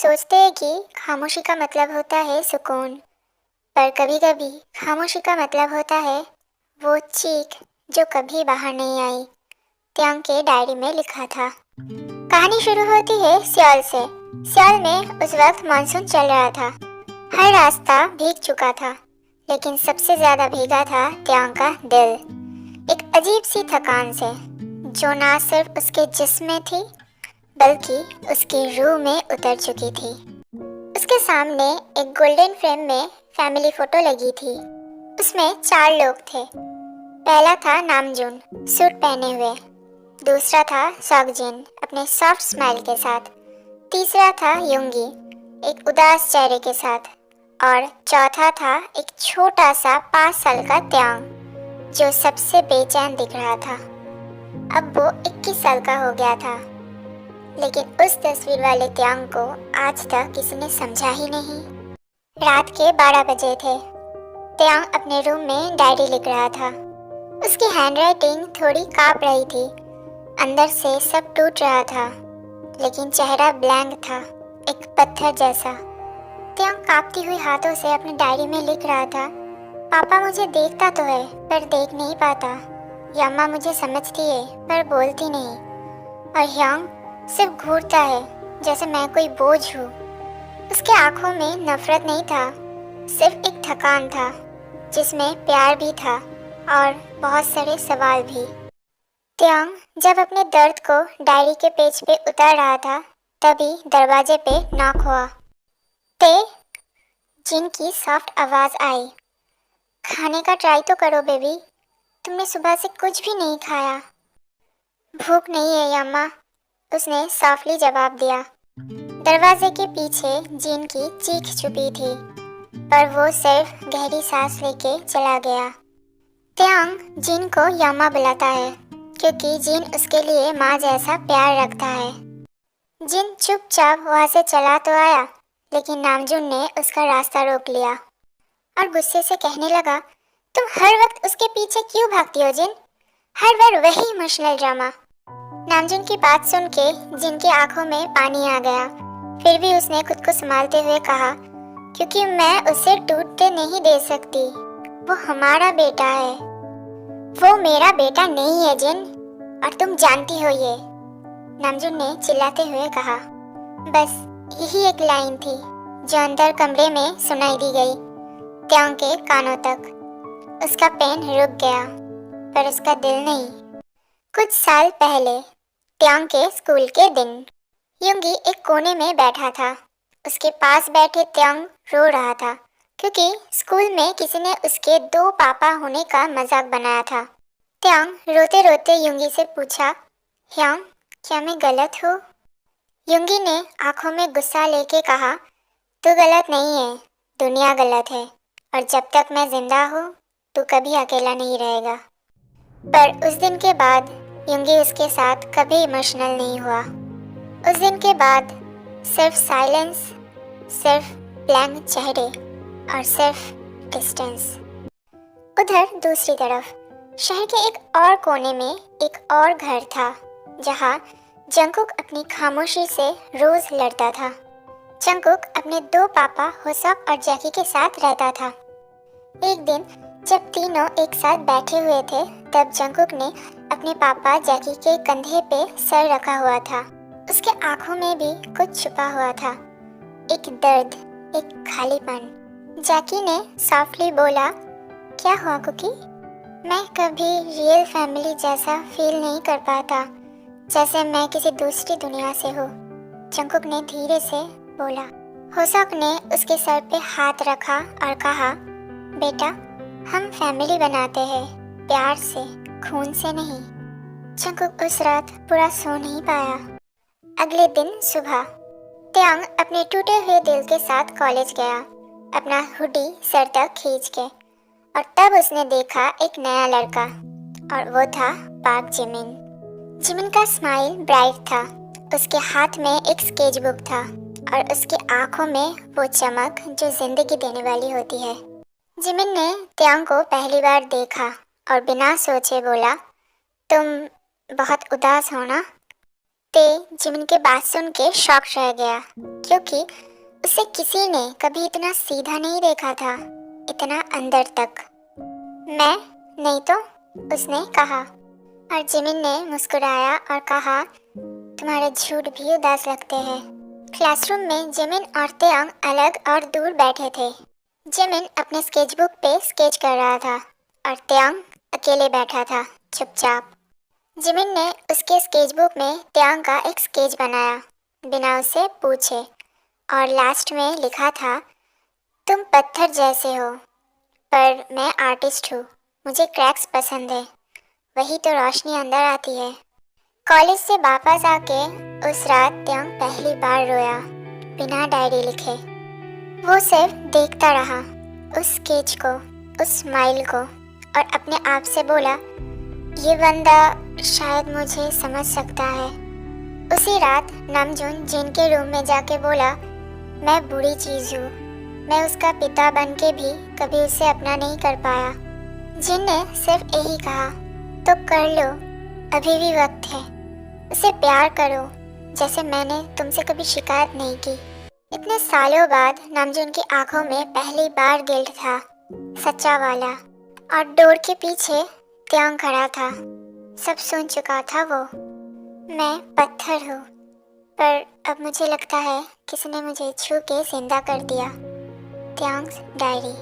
सोचते हैं कि खामोशी का मतलब होता है सुकून, पर कभी-कभी खामोशी का मतलब होता है वो चीख जो कभी बाहर नहीं आई। त्यांग के डायरी में लिखा था। कहानी शुरू होती है सियोल से। सियोल में उस वक्त मानसून चल रहा था। हर रास्ता भीग चुका था, लेकिन सबसे ज्यादा भीगा था त्यांग का दिल, एक अजीब सी थकान से जो ना सिर्फ उसके जिस्म में थी बल्कि उसकी रूह में उतर चुकी थी। उसके सामने एक गोल्डन फ्रेम में फैमिली फोटो लगी थी। उसमें 4 लोग थे। पहला था नामजून सूट पहने हुए, दूसरा था सॉगजिन अपने सॉफ्ट स्माइल के साथ, तीसरा था युंगी एक उदास चेहरे के साथ, और चौथा था एक छोटा सा 5 साल का त्यांग जो सबसे बेचैन दिख रहा था। अब वो 21 साल का हो गया था, लेकिन उस तस्वीर वाले त्यांग को आज तक किसी ने समझा ही नहीं। रात के 12 बजे थे। त्यांग अपने रूम में डायरी लिख रहा था। उसकी हैंडराइटिंग थोड़ी कांप रही थी, अंदर से सब टूट रहा था, लेकिन चेहरा ब्लैंक था, एक पत्थर जैसा। त्यांग कांपती हुई हाथों से अपनी डायरी में लिख रहा था, पापा मुझे देखता तो है पर देख नहीं पाता, यम्मा मुझे समझती है पर बोलती नहीं, और ह्यांग सिर्फ घूरता है जैसे मैं कोई बोझ हूँ। उसके आंखों में नफरत नहीं था, सिर्फ एक थकान था जिसमें प्यार भी था और बहुत सारे सवाल भी। त्यांग जब अपने दर्द को डायरी के पेज पे उतार रहा था, तभी दरवाजे पे नॉक हुआ। ते जिन की सॉफ्ट आवाज आई, खाने का ट्राई तो करो बेबी, तुमने सुबह से कुछ भी नहीं खाया। भूख नहीं है यम्मा, उसने सॉफ्टली जवाब दिया। दरवाजे के पीछे जिन की चीख छुपी थी, पर वो सिर्फ गहरी सांस लेके चला गया। त्यांग जिन को यम्मा बुलाता है क्योंकि जिन उसके लिए माँ जैसा प्यार रखता है। जिन चुपचाप वहाँ से चला तो आया, लेकिन नामजून ने उसका रास्ता रोक लिया और गुस्से से कहने लगा, तुम हर वक्त उसके पीछे क्यों भागती हो जिन? हर बार वही इमोशनल ड्रामा। नामजून की बात सुन के जिन की आंखों में पानी आ गया, फिर भी उसने खुद को संभालते हुए कहा, क्योंकि मैं उसे टूटते नहीं दे सकती, वो हमारा बेटा है। वो मेरा बेटा नहीं है जिन, और तुम जानती हो ये, नामजून ने चिल्लाते हुए कहा। बस यही एक लाइन थी जो अंदर कमरे में सुनाई दी गई त्यांग के कानों तक। उसका पेन रुक गया, पर उसका दिल नहीं। कुछ साल पहले त्यांग के स्कूल के दिन, युंगी एक कोने में बैठा था। उसके पास बैठे त्यांग रो रहा था क्योंकि स्कूल में किसी ने उसके 2 पापा होने का मजाक बनाया था। त्यांग रोते रोते युंगी से पूछा, ह्यांग क्या मैं गलत हूँ? युंगी ने आंखों में गुस्सा लेके कहा, तू गलत नहीं है, दुनिया गलत है, और जब तक मैं जिंदा हूँ तू कभी अकेला नहीं रहेगा। पर उस दिन के बाद युंगी उसके साथ कभी इमोशनल नहीं हुआ। उस दिन के बाद सिर्फ साइलेंस, सिर्फ ब्लैंक चेहरे और सिर्फ डिस्टेंस। उधर दूसरी तरफ शहर के एक और कोने में एक और घर था जहाँ जंगकुक अपनी खामोशी से रोज लड़ता था। जंगकुक अपने 2 पापा होसॉक और जैकी के साथ रहता था। एक दिन जब तीनों एक साथ बैठे हुए थे, तब जंगकुक ने अपने पापा जैकी के कंधे पे सर रखा हुआ था। उसके आंखों में भी कुछ छुपा हुआ था, एक दर्द, एक खालीपन। जैकी ने सॉफ्टली बोला, क्या हुआ कुकी? मैं कभी रियल फैमिली जैसा फील नहीं कर पाता, जैसे मैं किसी दूसरी दुनिया से हूँ, जंगकुक ने धीरे से बोला। होसॉक ने उसके सर पे हाथ रखा और कहा, बेटा हम फैमिली बनाते हैं, प्यार से, खून से नहीं। जंगकुक उस रात पूरा सो नहीं पाया। अगले दिन सुबह त्यांग अपने टूटे हुए दिल के साथ कॉलेज गया, अपना हुडी सर तक खींच के, और तब उसने देखा एक नया लड़का, और वो था पार्क जिमिन। जिमिन का स्माइल ब्राइट था, उसके हाथ में एक स्केच बुक था और उसकी आंखों में वो चमक जो जिंदगी देने वाली होती है। जिमिन ने त्यांग को पहली बार देखा और बिना सोचे बोला, तुम बहुत उदास हो ना? ते जिमिन के बात सुन के शॉक रह गया, क्योंकि उसे किसी ने कभी इतना सीधा नहीं देखा था, इतना अंदर तक। मैं नहीं तो, उसने कहा, और जिमिन ने मुस्कुराया और कहा, तुम्हारे झूठ भी उदास लगते हैं। क्लासरूम में जिमिन और त्यांग अलग और दूर बैठे थे। जिमिन अपने स्केचबुक पे स्केच कर रहा था और त्यांग अकेले बैठा था, चुपचाप। जिमिन ने उसके स्केचबुक में त्यांग का एक स्केच बनाया, बिना उसे पूछे, और लास्ट में लिखा था, तुम पत्थर जैसे हो, पर मैं आर्टिस्ट हूँ, मुझे क्रैक्स पसंद है, वही तो रोशनी अंदर आती है। कॉलेज से वापस आके उस रात त्यांग पहली बार रोया, बिना डायरी लिखे। वो सिर्फ देखता रहा, उस स्केच को, उस स्माइल को, और अपने आप से बोला, ये बंदा शायद मुझे समझ सकता है। उसी रात नामजून जिन के रूम में जाके बोला, मैं बुरी चीज़ हूँ, मैं उसका पिता बन के भी कभी उसे अपना नहीं कर पाया। जिन ने सिर्फ यही कहा, तो कर लो, अभी भी वक्त है, उसे प्यार करो, जैसे मैंने तुमसे कभी शिकायत नहीं की। इतने सालों बाद नामजून की आंखों में पहली बार गिल्ट था, सच्चा वाला, और डोर के पीछे त्यांग खड़ा था। सब सुन चुका था वो। मैं पत्थर हूँ, पर अब मुझे लगता है किसी ने मुझे छू के जिंदा कर दिया। त्यांग्स डायरी।